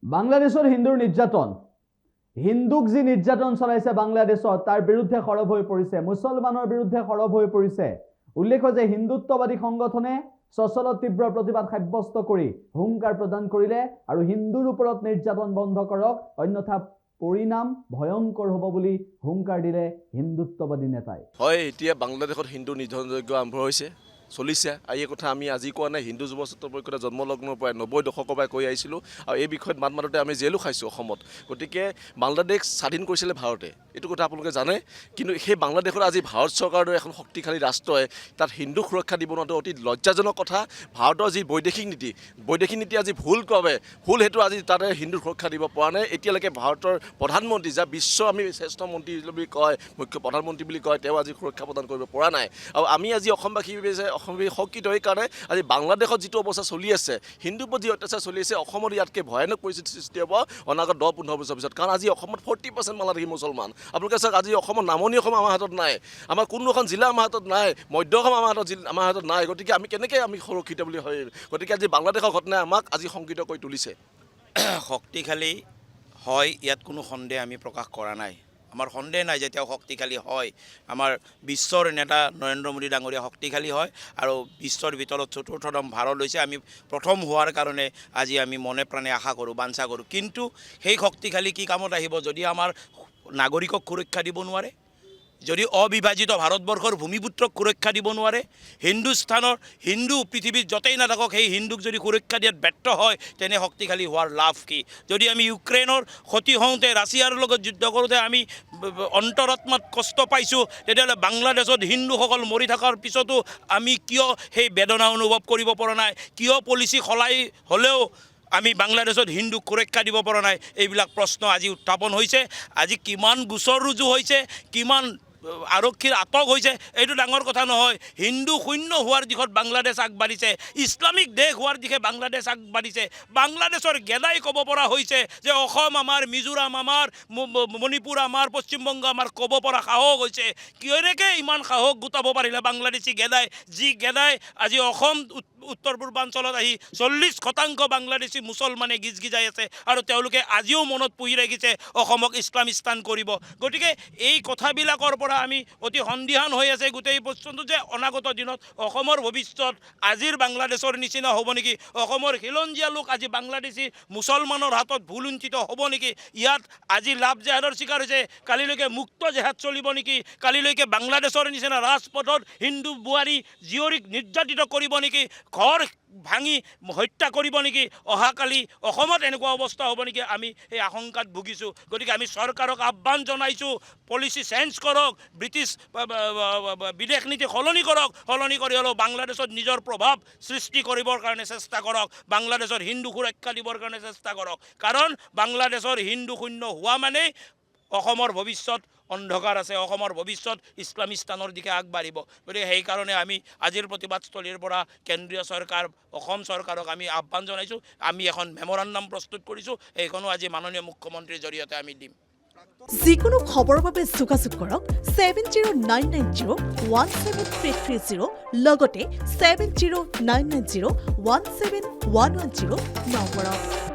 বাংলাদেশৰ হিন্দুৰ নিৰ্যাতন হিন্দুক যি নিৰ্যাতন চলাইছে বাংলাদেশত তাৰ বিৰুদ্ধে খৰব হৈ পৰিছে মুছলমানৰ বিৰুদ্ধে খৰব হৈ পৰিছে উল্লেখ যে হিন্দুত্ববাদী সংগঠনে সচলত তীব্ৰ প্ৰতিবাদ সাব্যস্ত কৰি হুংকাৰ প্ৰদান কৰিলে আৰু হিন্দুৰ ওপৰত নিৰ্যাতন বন্ধ কৰক অন্যথা পৰিণাম ভয়ংকৰ হ'ব বুলি হুংকাৰ দিলে হিন্দুত্ববাদী নেতাই হয় এতিয়া বাংলাদেশত হিন্দু নিধনযজ্ঞ আৰম্ভ হৈছে চলিছে এই কথা আমি আজি কোৱা নাই হিন্দু যুৱ ছাত্ৰ পৰিষদে জন্মলগ্নৰ পৰা 90 দশকৰ পৰা কৈ আহিছিলোঁ আৰু এই বিষয়ত মাত মাততে আমি জেলো খাইছোঁ অসমত গতিকে বাংলাদেশ স্বাধীন কৰিছিলে ভাৰতে এইটো কথা আপোনালোকে জানে কিন্তু সেই বাংলাদেশত আজি ভাৰত চৰকাৰৰ দৰে এখন শক্তিশালী ৰাষ্ট্ৰই তাত হিন্দু সুৰক্ষা দিব নোৱাৰাটো অতি লজ্জাজনক কথা ভাৰতৰ যি বৈদেশিক নীতি আজি ভুল হেতু আজি তাতে হিন্দু সুৰক্ষা দিব পৰা নাই এতিয়ালৈকে ভাৰতৰ প্ৰধানমন্ত্ৰী যা বিশ্ব আমি শ্ৰেষ্ঠ মন্ত্ৰী বুলি কয় মুখ্য প্ৰধানমন্ত্ৰী বুলি কয় তেওঁ আজি সুৰক্ষা প্ৰদান কৰিব পৰা নাই আৰু আমি আজি অসমবাসী শক্তিত এই কাৰণে আজি বাংলাদেশত যিটো অৱস্থা চলি আছে হিন্দুৰ প্ৰতি অত্যাচাৰ চলি আছে অসমৰ ইয়াতকৈ ভয়ানক পৰিস্থিতি সৃষ্টি হ'ব অনাগত 10-15 বছৰ পিছত কাৰণ আজি অসমত 40% বাংলাদেশী মুছলমান আপোনালোকে চাওক আজি অসমৰ নামনি অসম আমাৰ হাতত নাই আমাৰ কোনো এখন জিলা আমাৰ হাতত নাই মধ্য অসম আমাৰ হাতত নাই গতিকে আমি কেনেকৈ আমি সুৰক্ষিত বুলি হয় গতিকে আজি বাংলাদেশৰ ঘটনাই আমাক আজি শংকিত কৰি তুলিছে শক্তিশালী হয় ইয়াত কোনো সন্দেহ আমি প্ৰকাশ কৰা নাই আমাৰ সন্দেহ নাই যে তেওঁ শক্তিশালী হয় আমাৰ বিশ্বৰ নেতা নৰেন্দ্ৰ মোদী ডাঙৰীয়া শক্তিশালী হয় আৰু বিশ্বৰ ভিতৰত চতুৰ্থতম ভাৰত লৈছে আমি প্ৰথম হোৱাৰ কাৰণে আজি আমি মনে প্ৰাণে আশা কৰোঁ বাঞ্ছা কৰোঁ কিন্তু সেই শক্তিশালী কি কামত আহিব যদি আমাৰ নাগৰিকক সুৰক্ষা দিব নোৱাৰে যদি অবিভাজিত ভাৰতবৰ্ষৰ ভূমিপুত্ৰক সুৰক্ষা দিব নোৱাৰে হিন্দুস্থানৰ হিন্দু পৃথিৱীত য'তেই নাথাকক সেই হিন্দুক যদি সুৰক্ষা দিয়াত ব্যৰ্থ হয় তেনে শক্তিশালী হোৱাৰ লাভ কি যদি আমি ইউক্ৰেইনৰ ক্ষতি হওঁতে ৰাছিয়াৰ লগত যুদ্ধ কৰোঁতে আমি অন্তৰাত্মাত কষ্ট পাইছোঁ তেতিয়াহ'লে বাংলাদেশত হিন্দুসকল মৰি থকাৰ পিছতো আমি কিয় সেই বেদনা অনুভৱ কৰিব পৰা নাই কিয় পলিচি সলাই হ'লেও আমি বাংলাদেশত হিন্দুক সুৰক্ষা দিব পৰা নাই এইবিলাক প্ৰশ্ন আজি উত্থাপন হৈছে আজি কিমান গোচৰ ৰুজু হৈছে কিমান আৰক্ষীৰ আটক হৈছে এইটো ডাঙৰ কথা নহয় হিন্দু শূন্য হোৱাৰ দিশত বাংলাদেশ আগবাঢ়িছে ইছলামিক দেশ হোৱাৰ দিশে বাংলাদেশ আগবাঢ়িছে বাংলাদেশৰ গেদাই ক'ব পৰা হৈছে যে অসম আমাৰ মিজোৰাম আমাৰ মণিপুৰ আমাৰ পশ্চিমবংগ আমাৰ ক'ব পৰা সাহস হৈছে কেনেকৈ ইমান সাহস গোটাব পাৰিলে বাংলাদেশী গেদাই যি গেদাই আজি অসম উত্তৰ পূৰ্বাঞ্চলত আহি 40% বাংলাদেশী মুছলমানে গিজগিজাই আছে আৰু তেওঁলোকে আজিও মনত পুহি ৰাখিছে অসমক ইছলামিস্তান কৰিব গতিকে এই কথাবিলাকৰ পৰা আমি অতি সন্দিহান হৈ আছে গোটেই বস্তুটো যে অনাগত দিনত অসমৰ ভৱিষ্যত আজিৰ বাংলাদেশৰ নিচিনা হ'ব নেকি অসমৰ খিলঞ্জীয়া লোক আজি বাংলাদেশী মুছলমানৰ হাতত ভুলুণ্ঠিত হ'ব নেকি ইয়াত আজি লাভ জেহাদৰ চিকাৰ হৈছে কালিলৈকে মুক্ত জেহাদ চলিব নেকি কালিলৈকে বাংলাদেশৰ নিচিনা ৰাজপথত হিন্দু বোৱাৰী জীয়ৰীক নিৰ্যাতিত কৰিব নেকি ঘৰ ভাঙি হত্যা কৰিব নেকি অহাকালি অসমত এনেকুৱা অৱস্থা হ'ব নেকি আমি এই আশংকাত ভুগিছোঁ গতিকে আমি চৰকাৰক আহ্বান জনাইছোঁ পলিচি চেঞ্জ কৰক ব্ৰিটিছ বিদেশ নীতি সলনি কৰি হ'লেও বাংলাদেশত নিজৰ প্ৰভাৱ সৃষ্টি কৰিবৰ কাৰণে চেষ্টা কৰক বাংলাদেশৰ হিন্দু সুৰক্ষা দিবৰ কাৰণে চেষ্টা কৰক কাৰণ বাংলাদেশৰ হিন্দু শূন্য হোৱা মানেই অসমৰ ভৱিষ্যত অন্ধকাৰ আছে অসমৰ ভৱিষ্যত ইছলামিস্তানৰ দিশে আগবাঢ়িব গতিকে সেইকাৰণে আমি আজিৰ প্ৰতিবাদস্থলীৰ পৰা কেন্দ্ৰীয় চৰকাৰ অসম চৰকাৰক আমি আহ্বান জনাইছোঁ আমি এখন মেমৰেণ্ডাম প্ৰস্তুত কৰিছোঁ এইখনো আজি মাননীয় মুখ্যমন্ত্ৰীৰ জৰিয়তে আমি দিম যিকোনো খবৰৰ বাবে যোগাযোগ কৰক 7099017330 লগতে 7099017110 নম্বৰত